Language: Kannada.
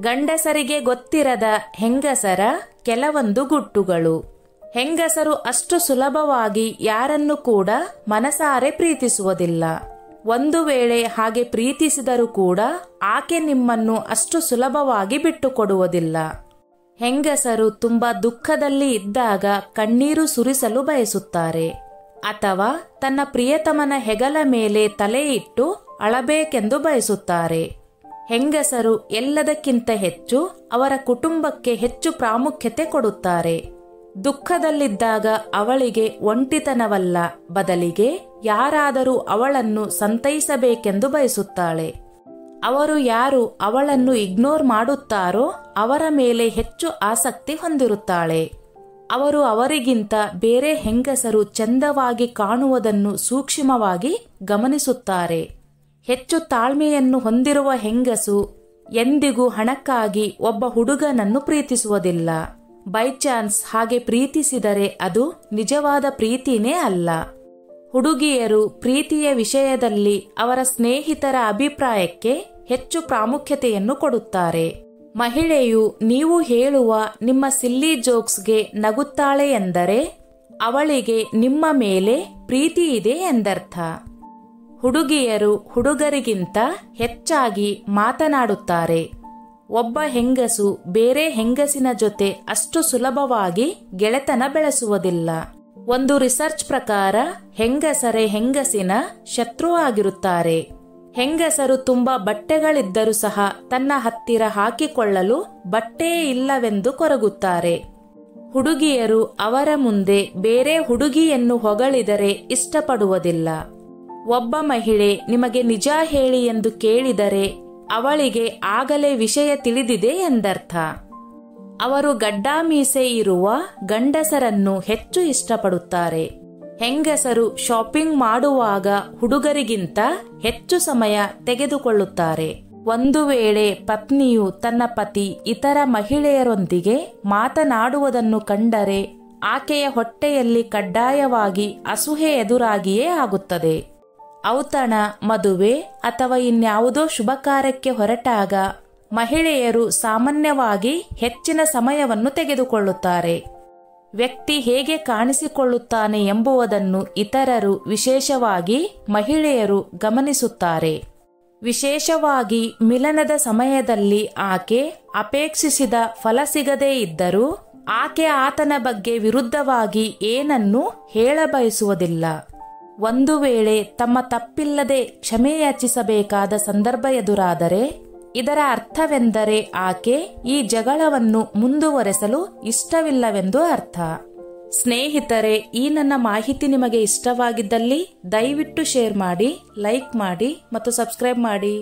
ಗಂಡಸರಿಗೆ ಗೊತ್ತಿರದ ಹೆಂಗಸರ ಕೆಲವೊಂದು ಗುಟ್ಟುಗಳು. ಹೆಂಗಸರು ಅಷ್ಟು ಸುಲಭವಾಗಿ ಯಾರನ್ನು ಕೂಡ ಮನಸಾರೆ ಪ್ರೀತಿಸುವುದಿಲ್ಲ. ಒಂದು ವೇಳೆ ಹಾಗೆ ಪ್ರೀತಿಸಿದರೂ ಕೂಡ ಆಕೆ ನಿಮ್ಮನ್ನು ಅಷ್ಟು ಸುಲಭವಾಗಿ ಬಿಟ್ಟುಕೊಡುವುದಿಲ್ಲ. ಹೆಂಗಸರು ತುಂಬಾ ದುಃಖದಲ್ಲಿ ಇದ್ದಾಗ ಕಣ್ಣೀರು ಸುರಿಸಲು ಬಯಸುತ್ತಾರೆ, ಅಥವಾ ತನ್ನ ಪ್ರಿಯತಮನ ಹೆಗಲ ಮೇಲೆ ತಲೆ ಇಟ್ಟು ಅಳಬೇಕೆಂದು ಬಯಸುತ್ತಾರೆ. ಹೆಂಗಸರು ಎಲ್ಲದಕ್ಕಿಂತ ಹೆಚ್ಚು ಅವರ ಕುಟುಂಬಕ್ಕೆ ಹೆಚ್ಚು ಪ್ರಾಮುಖ್ಯತೆ ಕೊಡುತ್ತಾರೆ. ದುಃಖದಲ್ಲಿದ್ದಾಗ ಅವಳಿಗೆ ಒಂಟಿತನವಲ್ಲ, ಬದಲಿಗೆ ಯಾರಾದರೂ ಅವಳನ್ನು ಸಂತೈಸಬೇಕೆಂದು ಬಯಸುತ್ತಾಳೆ. ಅವರು ಯಾರು ಅವಳನ್ನು ಇಗ್ನೋರ್ ಮಾಡುತ್ತಾರೋ ಅವರ ಮೇಲೆ ಹೆಚ್ಚು ಆಸಕ್ತಿ ಹೊಂದಿರುತ್ತಾಳೆ. ಅವರು ಅವರಿಗಿಂತ ಬೇರೆ ಹೆಂಗಸರು ಚಂದವಾಗಿ ಕಾಣುವುದನ್ನು ಸೂಕ್ಷ್ಮವಾಗಿ ಗಮನಿಸುತ್ತಾರೆ. ಹೆಚ್ಚು ತಾಳ್ಮೆಯನ್ನು ಹೊಂದಿರುವ ಹೆಂಗಸು ಎಂದಿಗೂ ಹಣಕ್ಕಾಗಿ ಒಬ್ಬ ಹುಡುಗನನ್ನು ಪ್ರೀತಿಸುವುದಿಲ್ಲ. ಬೈ ಚಾನ್ಸ್ ಹಾಗೆ ಪ್ರೀತಿಸಿದರೆ ಅದು ನಿಜವಾದ ಪ್ರೀತಿನೇ ಅಲ್ಲ. ಹುಡುಗಿಯರು ಪ್ರೀತಿಯ ವಿಷಯದಲ್ಲಿ ಅವರ ಸ್ನೇಹಿತರ ಅಭಿಪ್ರಾಯಕ್ಕೆ ಹೆಚ್ಚು ಪ್ರಾಮುಖ್ಯತೆಯನ್ನು ಕೊಡುತ್ತಾರೆ. ಮಹಿಳೆಯು ನೀವು ಹೇಳುವ ನಿಮ್ಮ ಸಿಲ್ಲಿ ಜೋಕ್ಸ್ಗೆ ನಗುತ್ತಾಳೆ ಎಂದರೆ ಅವಳಿಗೆ ನಿಮ್ಮ ಮೇಲೆ ಪ್ರೀತಿ ಇದೆ ಎಂದರ್ಥ. ಹುಡುಗಿಯರು ಹುಡುಗರಿಗಿಂತ ಹೆಚ್ಚಾಗಿ ಮಾತನಾಡುತ್ತಾರೆ. ಒಬ್ಬ ಹೆಂಗಸು ಬೇರೆ ಹೆಂಗಸಿನ ಜೊತೆ ಅಷ್ಟು ಸುಲಭವಾಗಿ ಗೆಳೆತನ ಬೆಳೆಸುವುದಿಲ್ಲ. ಒಂದು ರಿಸರ್ಚ್ ಪ್ರಕಾರ ಹೆಂಗಸರೇ ಹೆಂಗಸಿನ ಶತ್ರು ಆಗಿರುತ್ತಾರೆ. ಹೆಂಗಸರು ತುಂಬಾ ಬಟ್ಟೆಗಳಿದ್ದರೂ ಸಹ ತನ್ನ ಹತ್ತಿರ ಹಾಕಿಕೊಳ್ಳಲು ಬಟ್ಟೆ ಇಲ್ಲವೆಂದು ಕೊರಗುತ್ತಾರೆ. ಹುಡುಗಿಯರು ಅವರ ಮುಂದೆ ಬೇರೆ ಹುಡುಗಿಯನ್ನು ಹೊಗಳಿದರೆ ಇಷ್ಟಪಡುವುದಿಲ್ಲ. ಒಬ್ಬ ಮಹಿಳೆ ನಿಮಗೆ ನಿಜ ಹೇಳಿ ಎಂದು ಕೇಳಿದರೆ ಅವಳಿಗೆ ಆಗಲೇ ವಿಷಯ ತಿಳಿದಿದೆ ಎಂದರ್ಥ. ಅವರು ಗಡ್ಡ ಮೀಸೆ ಇರುವ ಗಂಡಸರನ್ನು ಹೆಚ್ಚು ಇಷ್ಟಪಡುತ್ತಾರೆ. ಹೆಂಗಸರು ಶಾಪಿಂಗ್ ಮಾಡುವಾಗ ಹುಡುಗರಿಗಿಂತ ಹೆಚ್ಚು ಸಮಯ ತೆಗೆದುಕೊಳ್ಳುತ್ತಾರೆ. ಒಂದು ವೇಳೆ ಪತ್ನಿಯು ತನ್ನ ಪತಿ ಇತರ ಮಹಿಳೆಯರೊಂದಿಗೆ ಮಾತನಾಡುವುದನ್ನು ಕಂಡರೆ ಆಕೆಯ ಹೊಟ್ಟೆಯಲ್ಲಿ ಕಡ್ಡಾಯವಾಗಿ ಅಸೂಹೆ ಎದುರಾಗಿಯೇ ಆಗುತ್ತದೆ. ಔತಣ, ಮದುವೆ ಅಥವಾ ಇನ್ಯಾವುದೋ ಶುಭ ಕಾರ್ಯಕ್ಕೆ ಹೊರಟಾಗ ಮಹಿಳೆಯರು ಸಾಮಾನ್ಯವಾಗಿ ಹೆಚ್ಚಿನ ಸಮಯವನ್ನು ತೆಗೆದುಕೊಳ್ಳುತ್ತಾರೆ. ವ್ಯಕ್ತಿ ಹೇಗೆ ಕಾಣಿಸಿಕೊಳ್ಳುತ್ತಾನೆ ಎಂಬುದನ್ನು ಇತರರು, ವಿಶೇಷವಾಗಿ ಮಹಿಳೆಯರು ಗಮನಿಸುತ್ತಾರೆ. ವಿಶೇಷವಾಗಿ ಮಿಲನದ ಸಮಯದಲ್ಲಿ ಆಕೆ ಅಪೇಕ್ಷಿಸಿದ ಫಲ ಸಿಗದೇ ಇದ್ದರೂ ಆಕೆ ಆತನ ಬಗ್ಗೆ ವಿರುದ್ಧವಾಗಿ ಏನನ್ನೂ ಹೇಳಬಯಸುವುದಿಲ್ಲ. ಒಂದು ವೇಳೆ ತಮ್ಮ ತಪ್ಪಿಲ್ಲದೆ ಕ್ಷಮೆಯಾಚಿಸಬೇಕಾದ ಸಂದರ್ಭ ಎದುರಾದರೆ ಇದರ ಅರ್ಥವೆಂದರೆ ಆಕೆ ಈ ಜಗಳವನ್ನು ಮುಂದುವರೆಸಲು ಇಷ್ಟವಿಲ್ಲವೆಂದು ಅರ್ಥ. ಸ್ನೇಹಿತರೆ, ಈ ನನ್ನ ಮಾಹಿತಿ ನಿಮಗೆ ಇಷ್ಟವಾಗಿದ್ದಲ್ಲಿ ದಯವಿಟ್ಟು ಶೇರ್ ಮಾಡಿ, ಲೈಕ್ ಮಾಡಿ ಮತ್ತು ಸಬ್ಸ್ಕ್ರೈಬ್ ಮಾಡಿ.